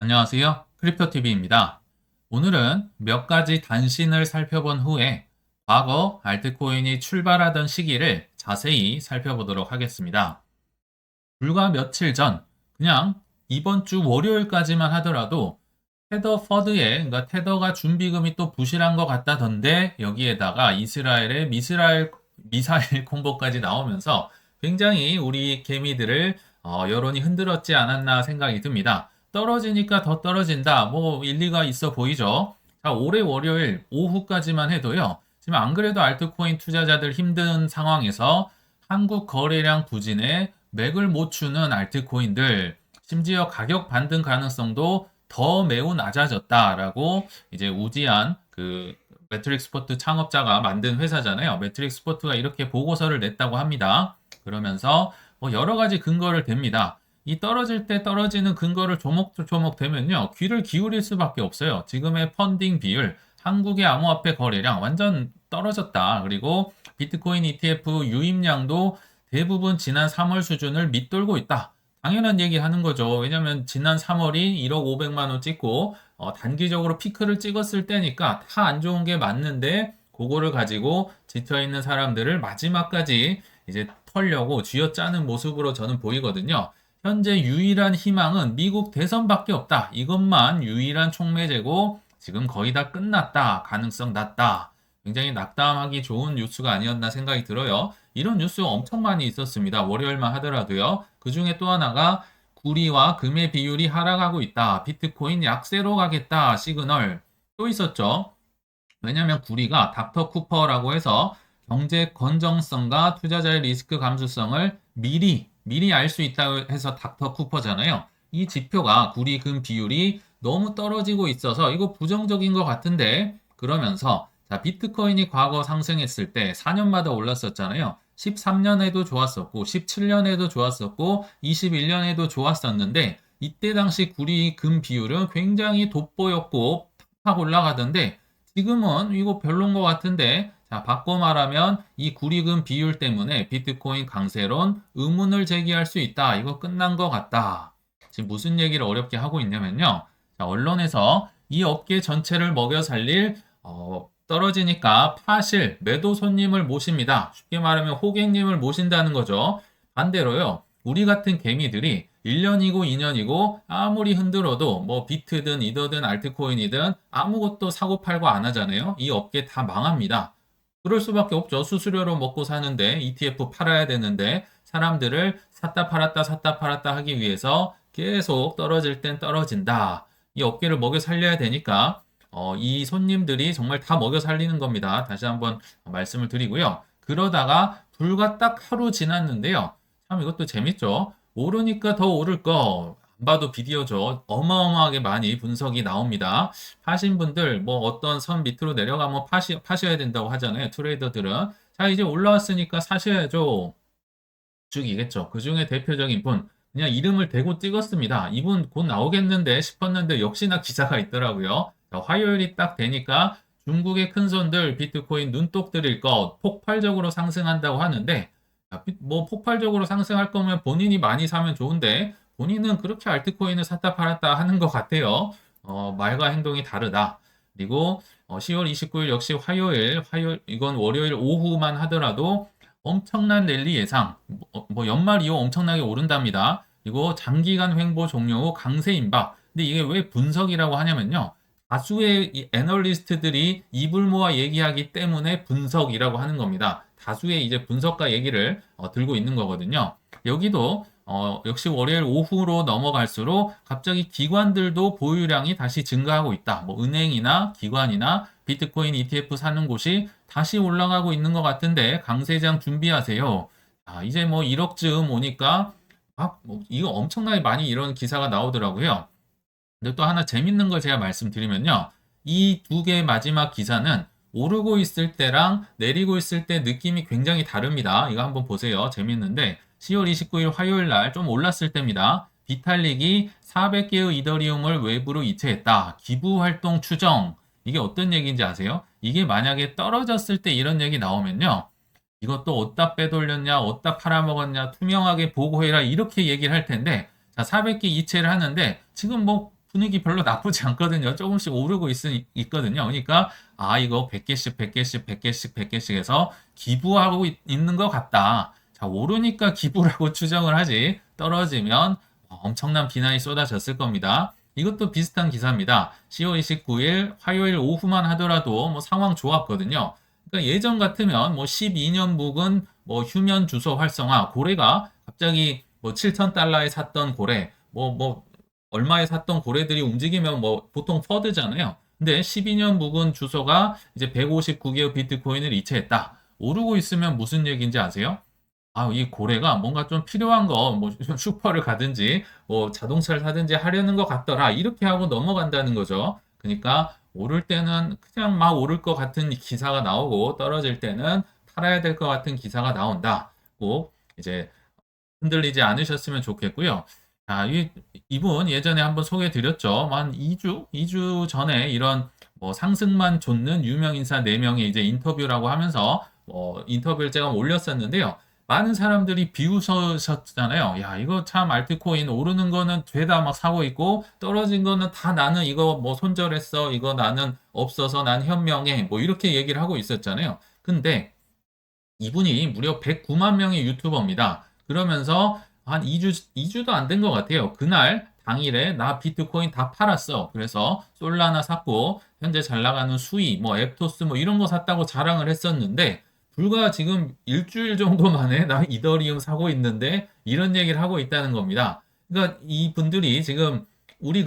안녕하세요. 크립토TV입니다. 오늘은 몇 가지 단신을 살펴본 후에 과거 알트코인이 출발하던 시기를 자세히 살펴보도록 하겠습니다. 불과 며칠 전, 그냥 이번 주 월요일까지만 하더라도 테더 퍼드에, 그러니까 테더가 준비금이 또 부실한 것 같다던데 여기에다가 이스라엘의 미사일 콤보까지 나오면서 굉장히 우리 개미들을 여론이 흔들었지 않았나 생각이 듭니다. 떨어지니까 더 떨어진다. 뭐 일리가 있어 보이죠. 자, 올해 월요일 오후까지만 해도요. 지금 안 그래도 알트코인 투자자들 힘든 상황에서 한국 거래량 부진에 맥을 못 추는 알트코인들, 심지어 가격 반등 가능성도 더 매우 낮아졌다라고 이제 우지한 그 매트릭스포트 창업자가 만든 회사잖아요. 매트릭스포트가 이렇게 보고서를 냈다고 합니다. 그러면서 뭐 여러 가지 근거를 댑니다. 이 떨어질 때 떨어지는 근거를 조목조목 대면요. 귀를 기울일 수밖에 없어요. 지금의 펀딩 비율, 한국의 암호화폐 거래량 완전 떨어졌다. 그리고 비트코인 ETF 유입량도 대부분 지난 3월 수준을 밑돌고 있다. 당연한 얘기 하는 거죠. 왜냐면 지난 3월이 1억 500만 원 찍고 단기적으로 피크를 찍었을 때니까 다 안 좋은 게 맞는데 그거를 가지고 지쳐있는 사람들을 마지막까지 이제 털려고 쥐어짜는 모습으로 저는 보이거든요. 현재 유일한 희망은 미국 대선밖에 없다. 이것만 유일한 촉매제고 지금 거의 다 끝났다. 가능성 낮다. 굉장히 낙담하기 좋은 뉴스가 아니었나 생각이 들어요. 이런 뉴스 엄청 많이 있었습니다. 월요일만 하더라도요. 그 중에 또 하나가 구리와 금의 비율이 하락하고 있다. 비트코인 약세로 가겠다. 시그널 또 있었죠. 왜냐하면 구리가 닥터 쿠퍼라고 해서 경제 건정성과 투자자의 리스크 감수성을 미리 알 수 있다고 해서 닥터 쿠퍼잖아요. 이 지표가 구리 금 비율이 너무 떨어지고 있어서 이거 부정적인 것 같은데 그러면서 자, 비트코인이 과거 상승했을 때 4년마다 올랐었잖아요. 13년에도 좋았었고 17년에도 좋았었고 21년에도 좋았었는데 이때 당시 구리 금 비율은 굉장히 돋보였고 팍 올라가던데 지금은 이거 별론 것 같은데 자, 바꿔 말하면 이 구리금 비율 때문에 비트코인 강세론 의문을 제기할 수 있다. 이거 끝난 것 같다. 지금 무슨 얘기를 어렵게 하고 있냐면요. 자, 언론에서 이 업계 전체를 먹여 살릴 떨어지니까 파실, 매도 손님을 모십니다. 쉽게 말하면 호객님을 모신다는 거죠. 반대로요. 우리 같은 개미들이 1년이고 2년이고 아무리 흔들어도 뭐 비트든 이더든 알트코인이든 아무것도 사고 팔고 안 하잖아요. 이 업계 다 망합니다. 그럴 수밖에 없죠. 수수료로 먹고 사는데 ETF 팔아야 되는데 사람들을 샀다 팔았다 하기 위해서 계속 떨어질 땐 떨어진다. 이 업계를 먹여 살려야 되니까 이 손님들이 정말 다 먹여 살리는 겁니다. 다시 한번 말씀을 드리고요. 그러다가 불과 딱 하루 지났는데요. 참 이것도 재밌죠. 오르니까 더 오를 거. 안 봐도 비디오죠. 어마어마하게 많이 분석이 나옵니다. 파신 분들 뭐 어떤 선 밑으로 내려가면 파셔야 된다고 하잖아요. 트레이더들은. 자, 이제 올라왔으니까 사셔야죠. 쭉이겠죠. 그 중에 대표적인 분. 그냥 이름을 대고 찍었습니다. 이분 곧 나오겠는데 싶었는데 역시나 기사가 있더라고요. 자, 화요일이 딱 되니까 중국의 큰 손들 비트코인 눈독 들일 것 폭발적으로 상승한다고 하는데 뭐 폭발적으로 상승할 거면 본인이 많이 사면 좋은데 본인은 그렇게 알트코인을 샀다 팔았다 하는 것 같아요. 말과 행동이 다르다. 그리고 10월 29일 역시 화요일 이건 월요일 오후만 하더라도 엄청난 랠리 예상. 뭐 연말 이후 엄청나게 오른답니다. 그리고 장기간 횡보 종료 후 강세 임박. 근데 이게 왜 분석이라고 하냐면요. 다수의 이 애널리스트들이 입을 모아 얘기하기 때문에 분석이라고 하는 겁니다. 다수의 이제 분석가 얘기를 들고 있는 거거든요. 여기도 역시 월요일 오후로 넘어갈수록 갑자기 기관들도 보유량이 다시 증가하고 있다. 뭐 은행이나 기관이나 비트코인 ETF 사는 곳이 다시 올라가고 있는 것 같은데 강세장 준비하세요. 아, 이제 뭐 1억쯤 오니까 뭐 이거 엄청나게 많이 이런 기사가 나오더라고요. 근데 또 하나 재밌는 걸 제가 말씀드리면요. 이 두 개의 마지막 기사는 오르고 있을 때랑 내리고 있을 때 느낌이 굉장히 다릅니다. 이거 한번 보세요. 재밌는데 10월 29일 화요일 날 좀 올랐을 때입니다. 비탈릭이 400개의 이더리움을 외부로 이체했다. 기부 활동 추정. 이게 어떤 얘기인지 아세요? 이게 만약에 떨어졌을 때 이런 얘기 나오면요. 이것도 어디다 빼돌렸냐, 어디다 팔아먹었냐, 투명하게 보고해라 이렇게 얘기를 할 텐데 자, 400개 이체를 하는데 지금 뭐 분위기 별로 나쁘지 않거든요. 조금씩 오르고 있거든요. 그러니까 이거 100개씩 100개씩 100개씩 100개씩 해서 기부하고 있는 것 같다. 자, 오르니까 기부라고 추정을 하지 떨어지면 엄청난 비난이 쏟아졌을 겁니다. 이것도 비슷한 기사입니다. 10월 29일 화요일 오후만 하더라도 뭐 상황 좋았거든요. 그러니까 예전 같으면 뭐 12년 묵은 뭐 휴면 주소 활성화 고래가 갑자기 뭐 7,000달러에 샀던 고래 뭐 얼마에 샀던 고래들이 움직이면 뭐 보통 퍼드잖아요. 근데 12년 묵은 주소가 이제 159개의 비트코인을 이체했다. 오르고 있으면 무슨 얘기인지 아세요? 이 고래가 뭔가 좀 필요한 거, 뭐 슈퍼를 가든지, 뭐 자동차를 사든지 하려는 것 같더라. 이렇게 하고 넘어간다는 거죠. 그러니까 오를 때는 그냥 막 오를 것 같은 기사가 나오고 떨어질 때는 팔아야 될 것 같은 기사가 나온다. 꼭 이제 흔들리지 않으셨으면 좋겠고요. 이분 예전에 한번 소개해 드렸죠. 한 2주 전에 이런 뭐 상승만 좇는 유명 인사 4명의 이제 인터뷰라고 하면서 인터뷰를 제가 올렸었는데요. 많은 사람들이 비웃으셨잖아요. 야, 이거 참 알트코인 오르는 거는 죄다 막 사고 있고 떨어진 거는 다 나는 이거 뭐 손절했어. 이거 나는 없어서 난 현명해. 뭐 이렇게 얘기를 하고 있었잖아요. 근데 이분이 무려 109만 명의 유튜버입니다. 그러면서 한 2주도 안 된 것 같아요. 그날 당일에 나 비트코인 다 팔았어. 그래서 솔라나 샀고 현재 잘 나가는 수이, 뭐 앱토스 뭐 이런 거 샀다고 자랑을 했었는데 불과 지금 일주일 정도 만에 나 이더리움 사고 있는데 이런 얘기를 하고 있다는 겁니다. 그러니까 이분들이 지금 우리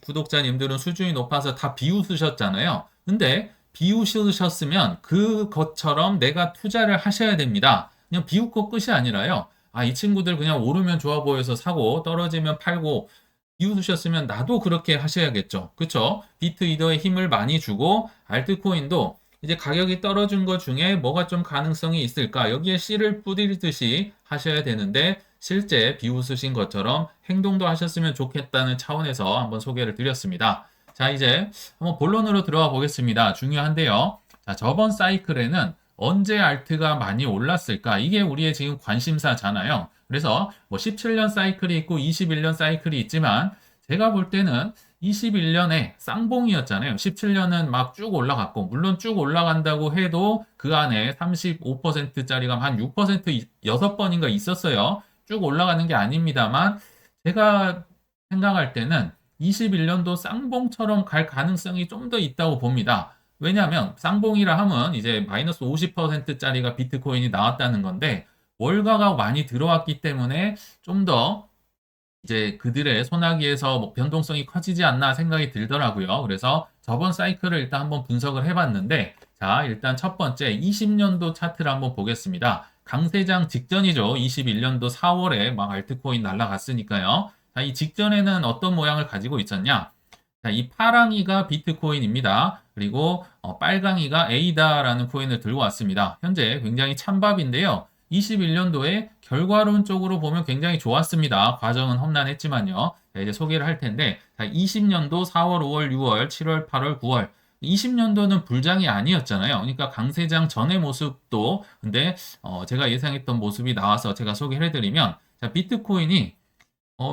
구독자님들은 수준이 높아서 다 비웃으셨잖아요. 근데 비웃으셨으면 그것처럼 내가 투자를 하셔야 됩니다. 그냥 비웃고 끝이 아니라요. 이 친구들 그냥 오르면 좋아 보여서 사고 떨어지면 팔고 비웃으셨으면 나도 그렇게 하셔야겠죠. 그쵸? 비트이더에 힘을 많이 주고 알트코인도 이제 가격이 떨어진 것 중에 뭐가 좀 가능성이 있을까? 여기에 씨를 뿌리듯이 하셔야 되는데 실제 비웃으신 것처럼 행동도 하셨으면 좋겠다는 차원에서 한번 소개를 드렸습니다. 자, 이제 한번 본론으로 들어가 보겠습니다. 중요한데요. 자, 저번 사이클에는 언제 알트가 많이 올랐을까? 이게 우리의 지금 관심사잖아요. 그래서 뭐 17년 사이클이 있고 21년 사이클이 있지만 제가 볼 때는 21년에 쌍봉이었잖아요. 17년은 막 쭉 올라갔고, 물론 쭉 올라간다고 해도 그 안에 35%짜리가 한 6% 6번인가 있었어요. 쭉 올라가는 게 아닙니다만, 제가 생각할 때는 21년도 쌍봉처럼 갈 가능성이 좀 더 있다고 봅니다. 왜냐하면 쌍봉이라 하면 이제 마이너스 50%짜리가 비트코인이 나왔다는 건데, 월가가 많이 들어왔기 때문에 좀더 이제 그들의 소나기에서 뭐 변동성이 커지지 않나 생각이 들더라고요. 그래서 저번 사이클을 일단 한번 분석을 해봤는데, 자, 일단 첫 번째 20년도 차트를 한번 보겠습니다. 강세장 직전이죠. 21년도 4월에 막 알트코인 날라갔으니까요. 자, 이 직전에는 어떤 모양을 가지고 있었냐? 자, 이 파랑이가 비트코인입니다. 그리고 빨강이가 에이다라는 코인을 들고 왔습니다. 현재 굉장히 찬밥인데요. 21년도에 결과론적으로 보면 굉장히 좋았습니다. 과정은 험난했지만요. 자, 이제 소개를 할 텐데, 자, 20년도 4월, 5월, 6월, 7월, 8월, 9월. 20년도는 불장이 아니었잖아요. 그러니까 강세장 전의 모습도, 근데 제가 예상했던 모습이 나와서 제가 소개를 해드리면, 자, 비트코인이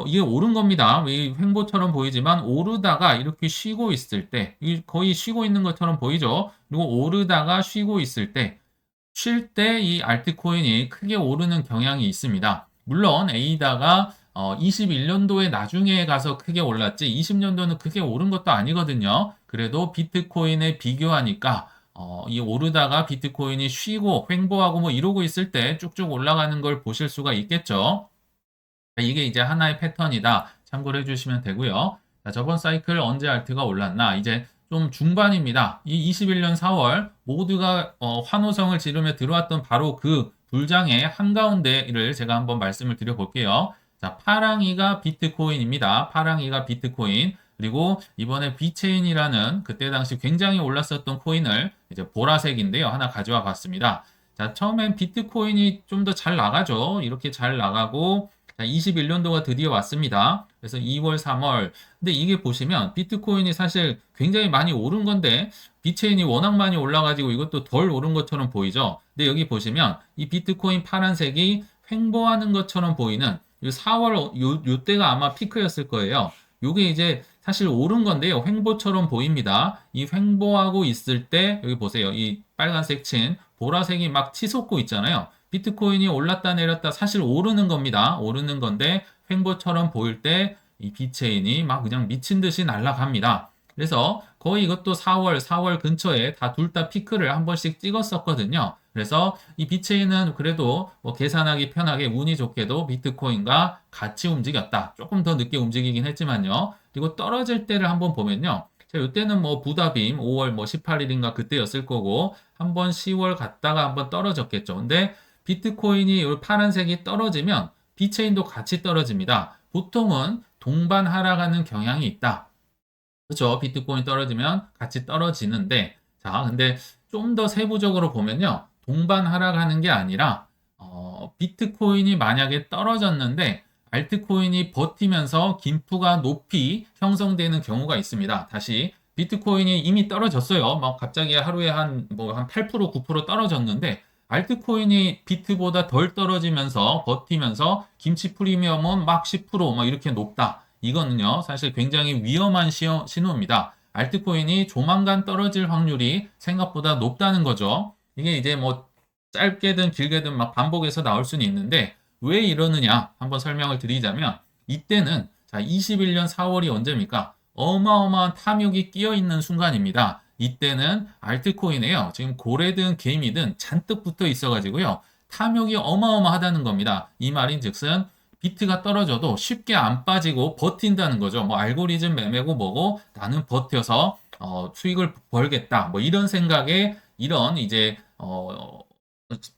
이게 오른 겁니다. 이 횡보처럼 보이지만 오르다가 이렇게 쉬고 있을 때, 거의 쉬고 있는 것처럼 보이죠? 그리고 오르다가 쉬고 있을 때, 쉴 때 이 알트코인이 크게 오르는 경향이 있습니다. 물론 에이다가 21년도에 나중에 가서 크게 올랐지 20년도는 크게 오른 것도 아니거든요. 그래도 비트코인에 비교하니까 이 오르다가 비트코인이 쉬고 횡보하고 뭐 이러고 있을 때 쭉쭉 올라가는 걸 보실 수가 있겠죠. 이게 이제 하나의 패턴이다. 참고를 해주시면 되고요. 자, 저번 사이클 언제 알트가 올랐나? 이제 좀 중반입니다. 이 21년 4월 모두가 환호성을 지르며 들어왔던 바로 그 불장의 한가운데를 제가 한번 말씀을 드려볼게요. 자, 파랑이가 비트코인입니다. 파랑이가 비트코인. 그리고 이번에 비체인이라는 그때 당시 굉장히 올랐었던 코인을 이제 보라색인데요. 하나 가져와 봤습니다. 자, 처음엔 비트코인이 좀 더 잘 나가죠. 이렇게 잘 나가고 21년도가 드디어 왔습니다. 그래서 2월, 3월. 근데 이게 보시면 비트코인이 사실 굉장히 많이 오른 건데 비체인이 워낙 많이 올라가지고 이것도 덜 오른 것처럼 보이죠. 근데 여기 보시면 이 비트코인 파란색이 횡보하는 것처럼 보이는 4월 요때가 아마 피크였을 거예요. 요게 이제 사실 오른 건데요. 횡보처럼 보입니다. 이 횡보하고 있을 때 여기 보세요. 이 빨간색 친 보라색이 막 치솟고 있잖아요. 비트코인이 올랐다 내렸다 사실 오르는 겁니다. 오르는 건데 횡보처럼 보일 때 이 비체인이 막 그냥 미친 듯이 날아갑니다. 그래서 거의 이것도 4월 근처에 다 둘 다 피크를 한 번씩 찍었었거든요. 그래서 이 비체인은 그래도 뭐 계산하기 편하게 운이 좋게도 비트코인과 같이 움직였다. 조금 더 늦게 움직이긴 했지만요. 그리고 떨어질 때를 한번 보면요. 자, 이때는 뭐 부다빔 5월 뭐 18일인가 그때였을 거고 한번 10월 갔다가 한번 떨어졌겠죠. 근데 비트코인이 이 파란색이 떨어지면 비체인도 같이 떨어집니다. 보통은 동반 하락하는 경향이 있다. 그렇죠. 비트코인 떨어지면 같이 떨어지는데, 자, 근데 좀 더 세부적으로 보면요. 동반 하락하는 게 아니라, 비트코인이 만약에 떨어졌는데, 알트코인이 버티면서 김프가 높이 형성되는 경우가 있습니다. 다시, 비트코인이 이미 떨어졌어요. 막 갑자기 하루에 한 8%, 9% 떨어졌는데, 알트코인이 비트보다 덜 떨어지면서 버티면서 김치 프리미엄은 막 10%막 이렇게 높다. 이거는요, 사실 굉장히 위험한 신호입니다. 알트코인이 조만간 떨어질 확률이 생각보다 높다는 거죠. 이게 이제 뭐 짧게든 길게든 막 반복해서 나올 수는 있는데 왜 이러느냐 한번 설명을 드리자면 이때는 자, 21년 4월이 언제입니까? 어마어마한 탐욕이 끼어 있는 순간입니다. 이때는 알트코인에요. 지금 고래든 개미든 잔뜩 붙어 있어가지고요. 탐욕이 어마어마하다는 겁니다. 이 말인즉슨 비트가 떨어져도 쉽게 안 빠지고 버틴다는 거죠. 뭐 알고리즘 매매고 뭐고 나는 버텨서 수익을 벌겠다. 뭐 이런 생각에 이런 이제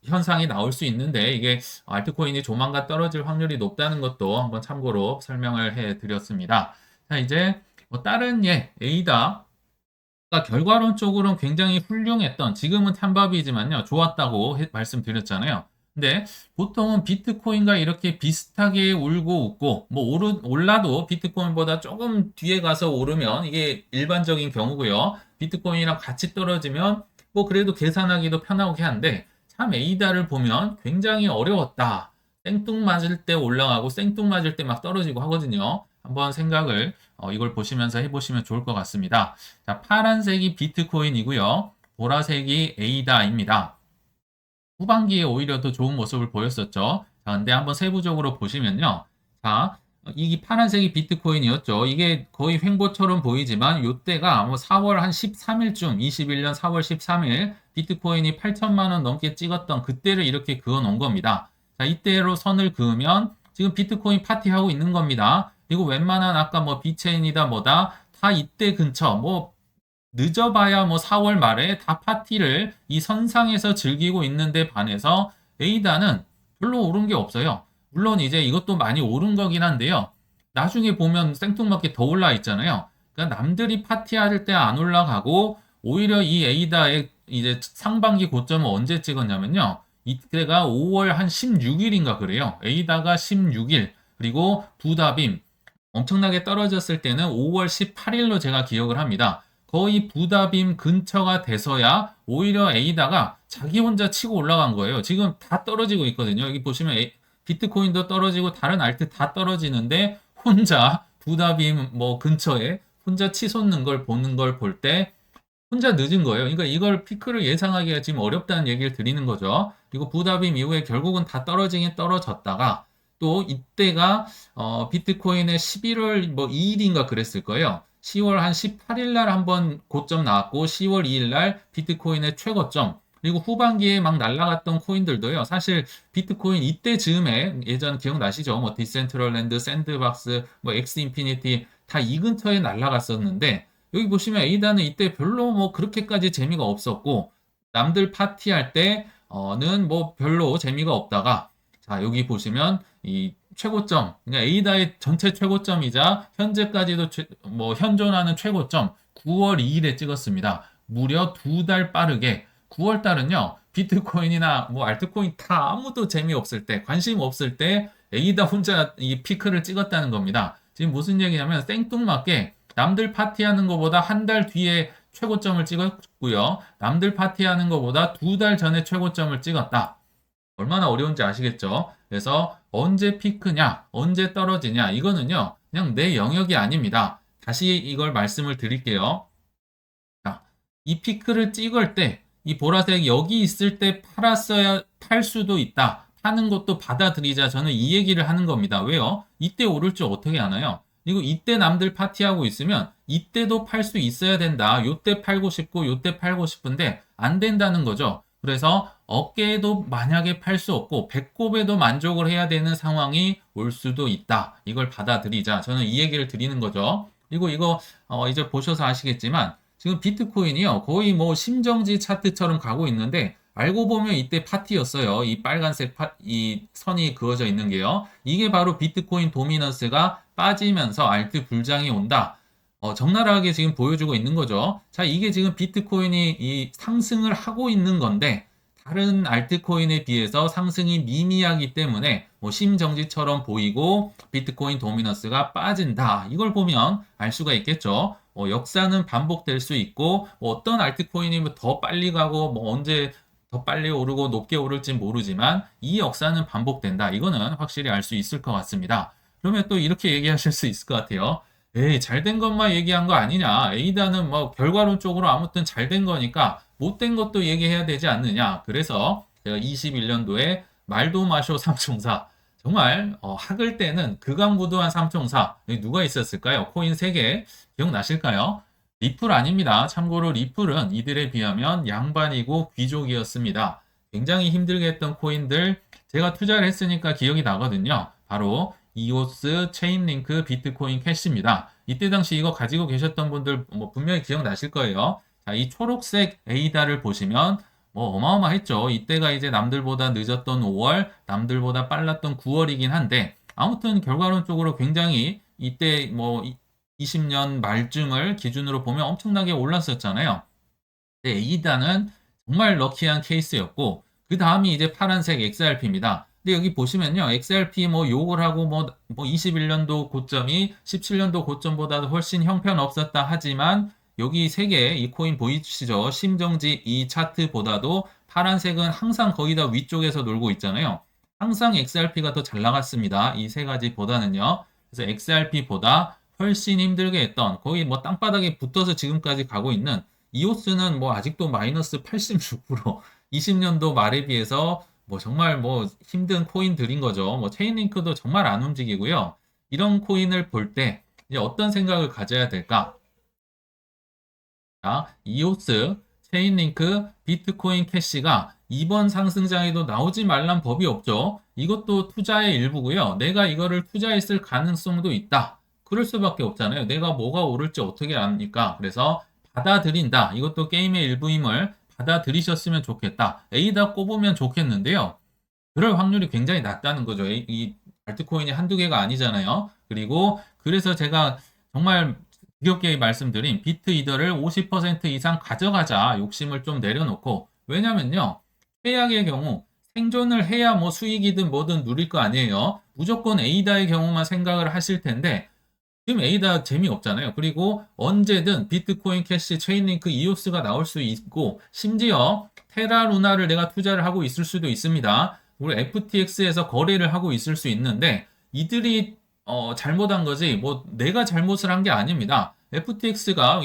현상이 나올 수 있는데 이게 알트코인이 조만간 떨어질 확률이 높다는 것도 한번 참고로 설명을 해 드렸습니다. 자, 이제 뭐 다른 에이다 결과론적으로는 굉장히 훌륭했던 지금은 찬밥이지만요 좋았다고 말씀드렸잖아요. 근데 보통은 비트코인과 이렇게 비슷하게 울고 웃고 뭐 올라도 비트코인보다 조금 뒤에 가서 오르면 이게 일반적인 경우고요. 비트코인이랑 같이 떨어지면 뭐 그래도 계산하기도 편하게 한데 참 에이다를 보면 굉장히 어려웠다. 생뚱맞을 때 올라가고 생뚱맞을 때 막 떨어지고 하거든요. 한번 생각을 이걸 보시면서 해보시면 좋을 것 같습니다. 자, 파란색이 비트코인이고요. 보라색이 에이다입니다. 후반기에 오히려 더 좋은 모습을 보였었죠. 자, 근데 한번 세부적으로 보시면요. 자, 이 파란색이 비트코인이었죠. 이게 거의 횡보처럼 보이지만 이때가 뭐 4월 한 13일쯤, 21년 4월 13일 비트코인이 8천만 원 넘게 찍었던 그때를 이렇게 그어 놓은 겁니다. 자, 이때로 선을 그으면 지금 비트코인 파티하고 있는 겁니다. 그리고 웬만한 아까 뭐 비체인이다 뭐다 다 이때 근처 뭐 늦어봐야 뭐 4월 말에 다 파티를 이 선상에서 즐기고 있는데 반해서 에이다는 별로 오른 게 없어요. 물론 이제 이것도 많이 오른 거긴 한데요. 나중에 보면 생뚱맞게 더 올라 있잖아요. 그러니까 남들이 파티할 때 안 올라가고 오히려 이 에이다의 이제 상반기 고점을 언제 찍었냐면요. 이때가 5월 한 16일인가 그래요. 에이다가 16일 그리고 부다빔 엄청나게 떨어졌을 때는 5월 18일로 제가 기억을 합니다. 거의 부다빔 근처가 돼서야 오히려 에이다가 자기 혼자 치고 올라간 거예요. 지금 다 떨어지고 있거든요. 여기 보시면 비트코인도 떨어지고 다른 알트 다 떨어지는데 혼자 부다빔 뭐 근처에 혼자 치솟는 걸 보는 걸 볼 때 혼자 늦은 거예요. 그러니까 이걸 피크를 예상하기가 지금 어렵다는 얘기를 드리는 거죠. 그리고 부다빔 이후에 결국은 다 떨어지긴 떨어졌다가 또 이때가 비트코인의 11월 뭐 2일인가 그랬을 거예요. 10월 한 18일 날 한번 고점 나왔고 10월 2일 날 비트코인의 최고점 그리고 후반기에 막 날라갔던 코인들도요. 사실 비트코인 이때 즈음에 예전 기억나시죠? 뭐 디센트럴랜드, 샌드박스, 뭐 엑스 인피니티 다 이 근처에 날라갔었는데 여기 보시면 에이다는 이때 별로 뭐 그렇게까지 재미가 없었고 남들 파티할 때는 뭐 별로 재미가 없다가 자 여기 보시면 이 최고점 그러니까 에이다의 전체 최고점이자 현재까지도 뭐 현존하는 최고점 9월 2일에 찍었습니다. 무려 2달 빠르게 9월 달은요 비트코인이나 뭐 알트코인 다 아무도 재미없을 때 관심 없을 때 에이다 혼자 이 피크를 찍었다는 겁니다. 지금 무슨 얘기냐면 생뚱맞게 남들 파티하는 것보다 한 달 뒤에 최고점을 찍었고요. 남들 파티하는 것보다 2달 전에 최고점을 찍었다. 얼마나 어려운지 아시겠죠? 그래서 언제 피크냐, 언제 떨어지냐, 이거는요, 그냥 내 영역이 아닙니다. 다시 이걸 말씀을 드릴게요. 자, 이 피크를 찍을 때 이 보라색 여기 있을 때 팔 수도 있다. 파는 것도 받아들이자. 저는 이 얘기를 하는 겁니다. 왜요? 이때 오를 줄 어떻게 아나요? 그리고 이때 남들 파티하고 있으면 이때도 팔 수 있어야 된다. 요때 팔고 싶고 요때 팔고 싶은데 안 된다는 거죠. 그래서 어깨에도 만약에 팔 수 없고 배꼽에도 만족을 해야 되는 상황이 올 수도 있다. 이걸 받아들이자. 저는 이 얘기를 드리는 거죠. 그리고 이거 이제 보셔서 아시겠지만 지금 비트코인이요. 거의 뭐 심정지 차트처럼 가고 있는데 알고 보면 이때 파티였어요. 이 빨간색 이 선이 그어져 있는 게요. 이게 바로 비트코인 도미넌스가 빠지면서 알트 불장이 온다. 적나라하게 지금 보여주고 있는 거죠. 자, 이게 지금 비트코인이 이 상승을 하고 있는 건데 다른 알트코인에 비해서 상승이 미미하기 때문에 뭐 심정지처럼 보이고 비트코인 도미넌스가 빠진다. 이걸 보면 알 수가 있겠죠. 역사는 반복될 수 있고 뭐 어떤 알트코인이 더 빨리 가고 뭐 언제 더 빨리 오르고 높게 오를지 모르지만 이 역사는 반복된다. 이거는 확실히 알 수 있을 것 같습니다. 그러면 또 이렇게 얘기하실 수 있을 것 같아요. 에이, 잘된 것만 얘기한 거 아니냐. 에이다는 뭐 결과론적으로 아무튼 잘된 거니까 못된 것도 얘기해야 되지 않느냐. 그래서 제가 21년도에 말도 마쇼 삼총사 정말 학을 때는 극악무도한 삼총사 누가 있었을까요? 코인 3개 기억나실까요? 리플 아닙니다. 참고로 리플은 이들에 비하면 양반이고 귀족이었습니다. 굉장히 힘들게 했던 코인들 제가 투자를 했으니까 기억이 나거든요. 바로 이오스, 체인링크, 비트코인 캐시입니다. 이때 당시 이거 가지고 계셨던 분들 뭐 분명히 기억나실 거예요. 자, 이 초록색 에이다를 보시면 뭐 어마어마했죠. 이때가 이제 남들보다 늦었던 5월, 남들보다 빨랐던 9월이긴 한데 아무튼 결과론적으로 굉장히 이때 뭐 20년 말쯤을 기준으로 보면 엄청나게 올랐었잖아요. 네, 에이다는 정말 럭키한 케이스였고 그 다음이 이제 파란색 XRP입니다. 근데 여기 보시면요. XRP 뭐 욕을 하고 뭐 21년도 고점이 17년도 고점보다도 훨씬 형편없었다 하지만 여기 3개 이 코인 보이시죠? 심정지 이 차트보다도 파란색은 항상 거의 다 위쪽에서 놀고 있잖아요. 항상 XRP가 더 잘 나갔습니다. 이 3가지보다는요. 그래서 XRP보다 훨씬 힘들게 했던 거의 뭐 땅바닥에 붙어서 지금까지 가고 있는 이오스는 뭐 아직도 마이너스 86% 20년도 말에 비해서 뭐 정말 뭐 힘든 코인들인 거죠. 뭐 체인링크도 정말 안 움직이고요. 이런 코인을 볼 때 이제 어떤 생각을 가져야 될까? 자, 이오스, 체인링크, 비트코인 캐시가 이번 상승장에도 나오지 말란 법이 없죠. 이것도 투자의 일부고요. 내가 이거를 투자했을 가능성도 있다. 그럴 수밖에 없잖아요. 내가 뭐가 오를지 어떻게 압니까? 그래서 받아들인다. 이것도 게임의 일부임을 받아들이셨으면 좋겠다. A다 꼽으면 좋겠는데요. 그럴 확률이 굉장히 낮다는 거죠. 이 알트코인이 한두 개가 아니잖아요. 그리고 그래서 제가 정말 지겹게 말씀드린 비트 이더를 50% 이상 가져가자 욕심을 좀 내려놓고 왜냐면요. 최악의 경우 생존을 해야 뭐 수익이든 뭐든 누릴 거 아니에요. 무조건 에이다의 경우만 생각을 하실 텐데 지금 에이다 재미없잖아요. 그리고 언제든 비트코인 캐시, 체인링크, 이오스가 나올 수 있고 심지어 테라루나를 내가 투자를 하고 있을 수도 있습니다. 우리 FTX에서 거래를 하고 있을 수 있는데 이들이 잘못한 거지 뭐 내가 잘못을 한 게 아닙니다. FTX가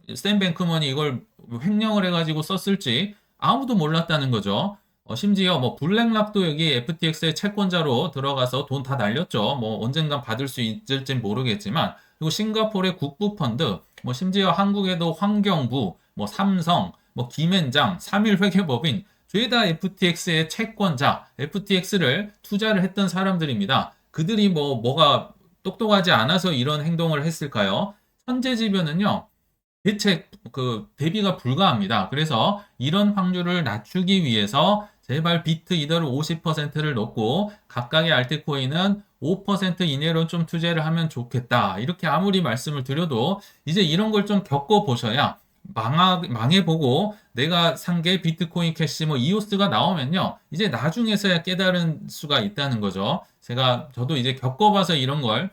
이샘 뱅크먼이 이걸 횡령을 해가지고 썼을지 아무도 몰랐다는 거죠. 심지어 뭐 블랙락도 여기 FTX의 채권자로 들어가서 돈 다 날렸죠. 뭐 언젠간 받을 수 있을진 모르겠지만 그리고 싱가포르의 국부펀드 뭐 심지어 한국에도 환경부 뭐 삼성 뭐 김앤장 3일 회계법인 죄다 FTX의 채권자 FTX를 투자를 했던 사람들입니다. 그들이 뭐가 똑똑하지 않아서 이런 행동을 했을까요? 천재지변은요. 대체 그 대비가 불가합니다. 그래서 이런 확률을 낮추기 위해서 제발 비트 이더를 50%를 넣고 각각의 알트코인은 5% 이내로 좀 투자를 하면 좋겠다. 이렇게 아무리 말씀을 드려도 이제 이런 걸 좀 겪어보셔야 망해보고 내가 산 게 비트코인 캐시 뭐 이오스가 나오면요. 이제 나중에서야 깨달은 수가 있다는 거죠. 저도 이제 겪어봐서 이런 걸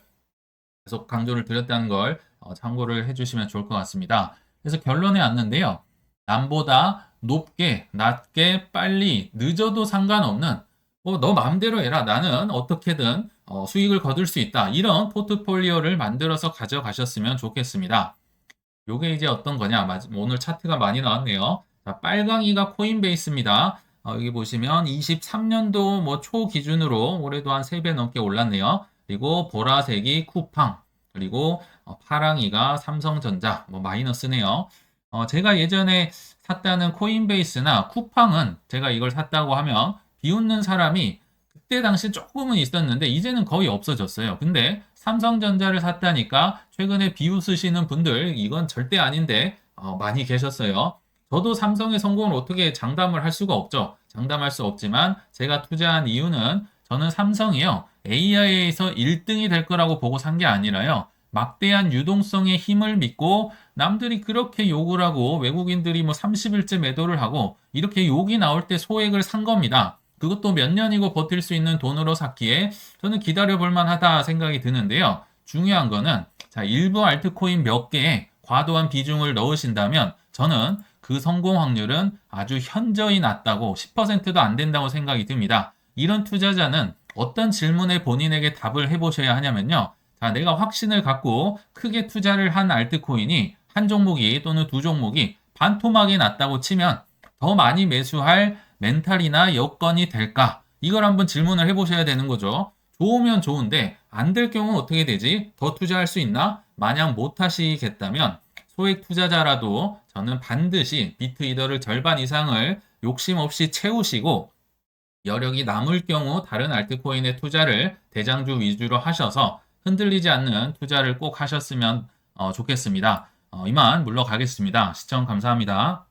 계속 강조를 드렸다는 걸 참고를 해주시면 좋을 것 같습니다. 그래서 결론에 왔는데요. 남보다 높게, 낮게, 빨리, 늦어도 상관없는 뭐 너 마음대로 해라. 나는 어떻게든 수익을 거둘 수 있다. 이런 포트폴리오를 만들어서 가져가셨으면 좋겠습니다. 요게 이제 어떤 거냐? 오늘 차트가 많이 나왔네요. 자, 빨강이가 코인베이스입니다. 여기 보시면 23년도 뭐 초 기준으로 올해도 한 3배 넘게 올랐네요. 그리고 보라색이 쿠팡, 그리고 파랑이가 삼성전자, 뭐 마이너스네요. 제가 예전에 샀다는 코인베이스나 쿠팡은 제가 이걸 샀다고 하면 비웃는 사람이 그때 당시 조금은 있었는데 이제는 거의 없어졌어요. 근데 삼성전자를 샀다니까 최근에 비웃으시는 분들 이건 절대 아닌데 많이 계셨어요. 저도 삼성의 성공을 어떻게 장담을 할 수가 없죠. 장담할 수 없지만 제가 투자한 이유는 저는 삼성이요. AI에서 1등이 될 거라고 보고 산 게 아니라요. 막대한 유동성의 힘을 믿고 남들이 그렇게 욕을 하고 외국인들이 뭐 30일째 매도를 하고 이렇게 욕이 나올 때 소액을 산 겁니다. 그것도 몇 년이고 버틸 수 있는 돈으로 샀기에 저는 기다려 볼 만하다 생각이 드는데요. 중요한 거는 자, 일부 알트코인 몇 개에 과도한 비중을 넣으신다면 저는 그 성공 확률은 아주 현저히 낮다고 10%도 안 된다고 생각이 듭니다. 이런 투자자는 어떤 질문에 본인에게 답을 해보셔야 하냐면요. 자, 내가 확신을 갖고 크게 투자를 한 알트코인이 한 종목이 또는 두 종목이 반토막이 났다고 치면 더 많이 매수할 멘탈이나 여건이 될까? 이걸 한번 질문을 해보셔야 되는 거죠. 좋으면 좋은데 안 될 경우는 어떻게 되지? 더 투자할 수 있나? 만약 못 하시겠다면 소액 투자자라도 저는 반드시 비트이더를 절반 이상을 욕심 없이 채우시고 여력이 남을 경우 다른 알트코인의 투자를 대장주 위주로 하셔서 흔들리지 않는 투자를 꼭 하셨으면 좋겠습니다. 이만 물러가겠습니다. 시청 감사합니다.